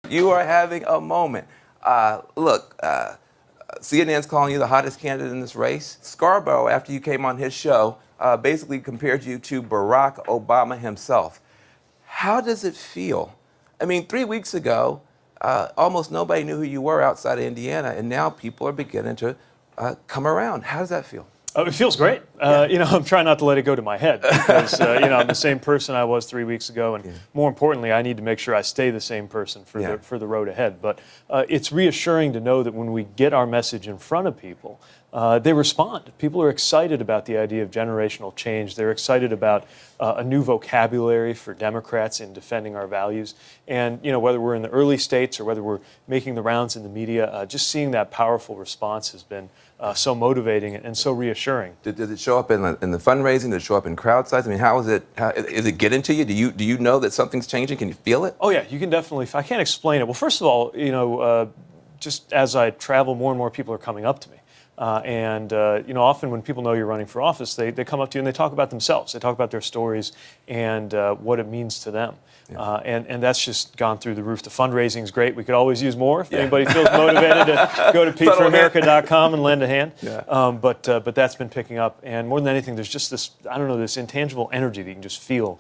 You are having a moment. Look, CNN's calling you the hottest candidate in this race. Scarborough, after you came on his show, basically compared you to Barack Obama himself. How does it feel? I mean, 3 weeks ago, almost nobody knew who you were outside of Indiana, and now people are beginning to come around. How does that feel? It feels great. I'm trying not to let it go to my head because, I'm the same person I was 3 weeks ago, and more importantly, I need to make sure I stay the same person for the road ahead. But it's reassuring to know that when we get our message in front of people, they respond. People are excited about the idea of generational change. They're excited about a new vocabulary for Democrats in defending our values. And, whether we're in the early states or whether we're making the rounds in the media, just seeing that powerful response has been so motivating and so reassuring. Does it show up in the fundraising? Does it show up in crowd size? I mean, how is it? Is it getting to you? Do you know that something's changing? Can you feel it? Oh yeah, you can definitely. I can't explain it. Well, first of all, just as I travel, more and more people are coming up to me. Often when people know you're running for office, they come up to you and they talk about themselves. They talk about their stories and what it means to them. Yeah. And that's just gone through the roof. The fundraising is great. We could always use more. If anybody feels motivated to go to PeteForAmerica.com and lend a hand. Yeah. But that's been picking up. And more than anything, there's just this intangible energy that you can just feel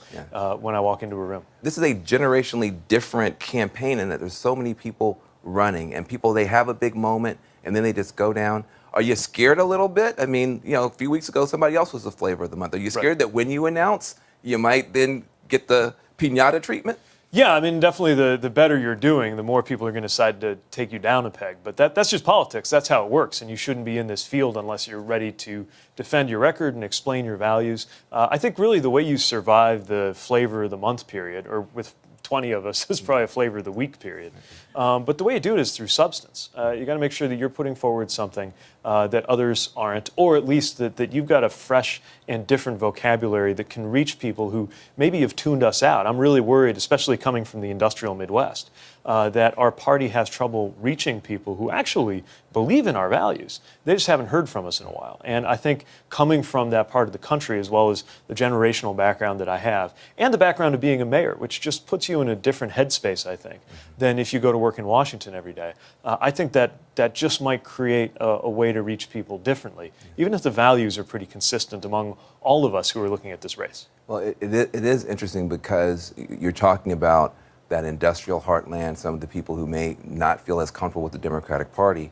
when I walk into a room. This is a generationally different campaign in that there's so many people running and people, they have a big moment and then they just go down. Are you scared a little bit? I mean, a few weeks ago, somebody else was the flavor of the month. Are you scared that when you announce, you might then get the piñata treatment? Yeah, I mean, definitely the better you're doing, the more people are going to decide to take you down a peg. But that's just politics. That's how it works. And you shouldn't be in this field unless you're ready to defend your record and explain your values. I think really the way you survive the flavor of the month period, or with 20 of us, is probably a flavor of the week period. But the way you do it is through substance. You got to make sure that you're putting forward something that others aren't, or at least that you've got a fresh and different vocabulary that can reach people who maybe have tuned us out. I'm really worried, especially coming from the industrial Midwest, that our party has trouble reaching people who actually believe in our values. They just haven't heard from us in a while. And I think coming from that part of the country, as well as the generational background that I have, and the background of being a mayor, which just puts you in a different headspace, I think, than if you go to work in Washington every day. I think that just might create a way to reach people differently, even if the values are pretty consistent among all of us who are looking at this race. Well, it is interesting because you're talking about that industrial heartland, some of the people who may not feel as comfortable with the Democratic Party,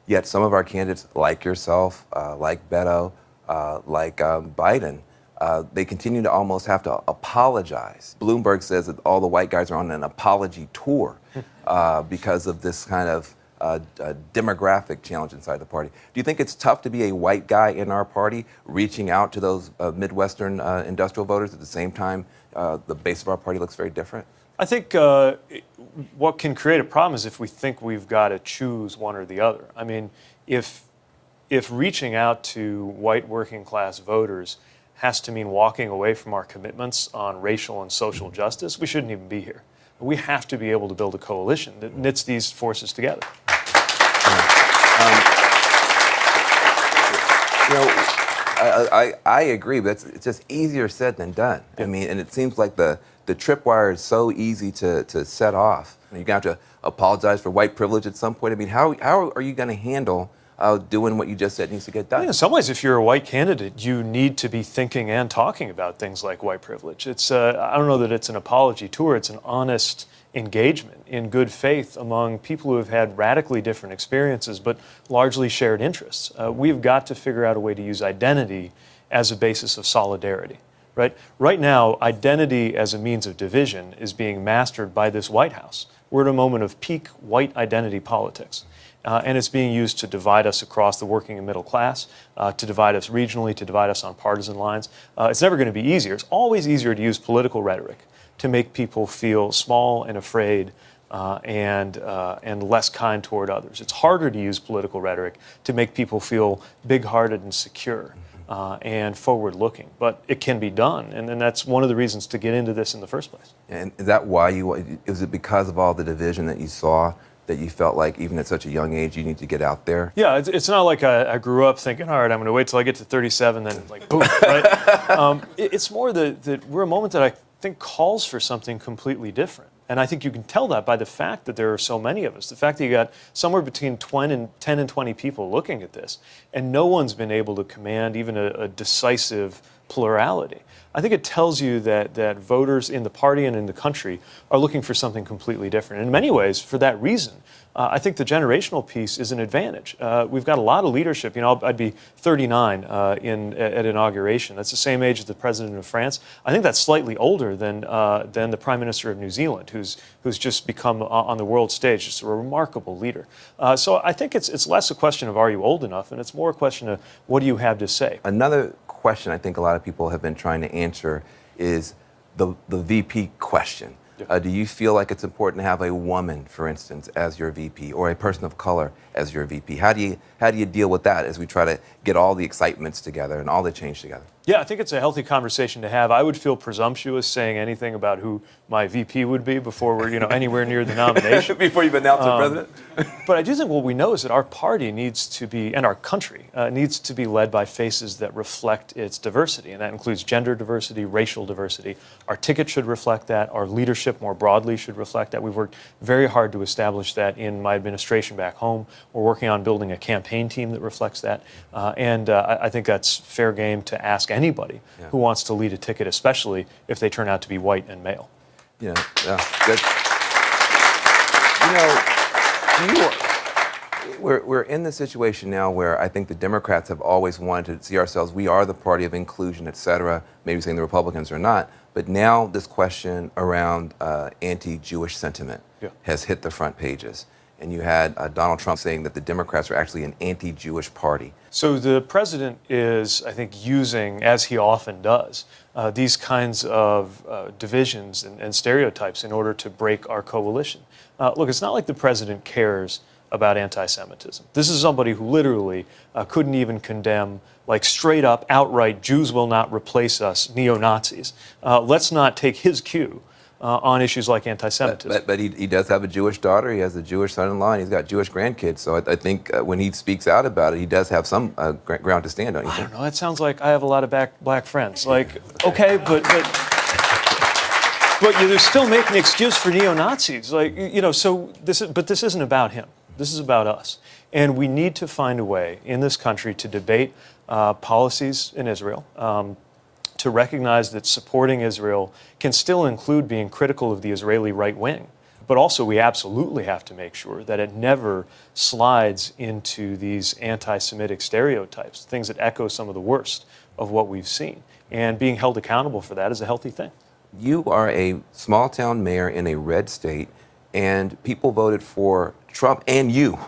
yet some of our candidates, like yourself, like Beto, like Biden, they continue to almost have to apologize. Bloomberg says that all the white guys are on an apology tour because of this kind of demographic challenge inside the party. Do you think it's tough to be a white guy in our party, reaching out to those Midwestern industrial voters at the same time the base of our party looks very different? I think what can create a problem is if we think we've got to choose one or the other. I mean, if reaching out to white working class voters has to mean walking away from our commitments on racial and social justice, we shouldn't even be here. We have to be able to build a coalition that knits these forces together. I agree, but it's just easier said than done. I mean, and it seems like the tripwire is so easy to set off. You're going to have to apologize for white privilege at some point. I mean, how are you going to handle doing what you just said needs to get done? In some ways, if you're a white candidate, you need to be thinking and talking about things like white privilege. It's I don't know that it's an apology tour. It's an honest engagement in good faith among people who have had radically different experiences but largely shared interests. We've got to figure out a way to use identity as a basis of solidarity. Right now, identity as a means of division is being mastered by this White House. We're at a moment of peak white identity politics. And it's being used to divide us across the working and middle class, to divide us regionally, to divide us on partisan lines. It's never going to be easier. It's always easier to use political rhetoric to make people feel small and afraid and less kind toward others. It's harder to use political rhetoric to make people feel big-hearted and secure and forward-looking. But it can be done, and that's one of the reasons to get into this in the first place. And is that why is it because of all the division that you saw that you felt like even at such a young age you need to get out there? Yeah, it's not like I grew up thinking, all right, I'm going to wait till I get to 37, then like boom, right? It's more that we're a moment that I think calls for something completely different. And I think you can tell that by the fact that there are so many of us. The fact that you got somewhere between 10 and 20 people looking at this, and no one's been able to command even a decisive plurality. I think it tells you that voters in the party and in the country are looking for something completely different. And in many ways, for that reason, I think the generational piece is an advantage. We've got a lot of leadership. I'd be 39 at inauguration. That's the same age as the president of France. I think that's slightly older than the prime minister of New Zealand, who's just become on the world stage just a remarkable leader. So I think it's less a question of are you old enough, and it's more a question of what do you have to say. Another question I think a lot of people have been trying to answer is the VP question. Do you feel like it's important to have a woman, for instance, as your VP, or a person of color as your VP? How do you deal with that as we try to get all the excitements together and all the change together? Yeah, I think it's a healthy conversation to have. I would feel presumptuous saying anything about who my VP would be before we're anywhere near the nomination. Before you've announced the president? But I do think what we know is that our party needs to be, and our country needs to be led by faces that reflect its diversity, and that includes gender diversity, racial diversity. Our ticket should reflect that. Our leadership more broadly should reflect that. We've worked very hard to establish that in my administration back home. We're working on building a campaign team that reflects that, and I think that's fair game to ask anybody who wants to lead a ticket, especially if they turn out to be white and male. We're in the situation now where I think the Democrats have always wanted to see ourselves, we are the party of inclusion, et cetera, maybe saying the Republicans are not. But now this question around anti-Jewish sentiment has hit the front pages. And you had Donald Trump saying that the Democrats are actually an anti-Jewish party. So the president is, I think, using, as he often does, these kinds of divisions and stereotypes in order to break our coalition. Look, it's not like the president cares about anti-Semitism. This is somebody who literally couldn't even condemn, like straight up, outright, Jews will not replace us, neo-Nazis. Let's not take his cue on issues like anti-Semitism. But he does have a Jewish daughter, he has a Jewish son-in-law, and he's got Jewish grandkids. So I think when he speaks out about it, he does have some ground to stand on. I don't know, that sounds like I have a lot of black friends. Like, okay, but you're still making an excuse for neo-Nazis. Like, so this isn't about him. This is about us. And we need to find a way in this country to debate policies in Israel, to recognize that supporting Israel can still include being critical of the Israeli right wing. But also we absolutely have to make sure that it never slides into these anti-Semitic stereotypes, things that echo some of the worst of what we've seen. And being held accountable for that is a healthy thing. You are a small town mayor in a red state, and people voted for Trump and you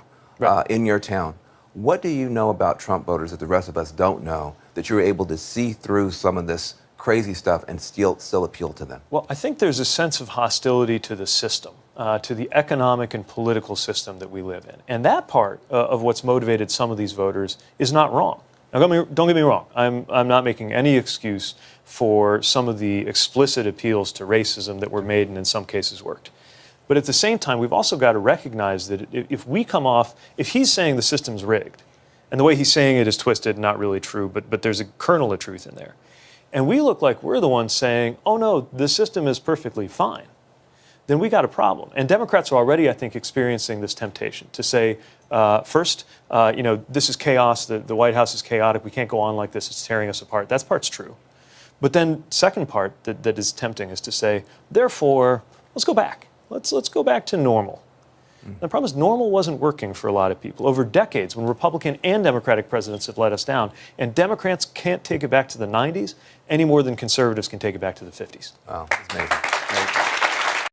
in your town. What do you know about Trump voters that the rest of us don't know, that you're able to see through some of this crazy stuff and still appeal to them? Well, I think there's a sense of hostility to the system, to the economic and political system that we live in. And that part of what's motivated some of these voters is not wrong. Now, don't get me wrong. I'm not making any excuse for some of the explicit appeals to racism that were made and in some cases worked. But at the same time, we've also got to recognize that if he's saying the system's rigged, and the way he's saying it is twisted, not really true, but there's a kernel of truth in there, and we look like we're the ones saying, oh no, the system is perfectly fine, then we got a problem. And Democrats are already, I think, experiencing this temptation to say, first, this is chaos, the White House is chaotic, we can't go on like this, it's tearing us apart. That part's true. But then second part that is tempting is to say, therefore, let's go back. Let's go back to normal. The problem is normal wasn't working for a lot of people over decades when Republican and Democratic presidents have let us down. And Democrats can't take it back to the 90s any more than conservatives can take it back to the 50s. Wow, that's amazing.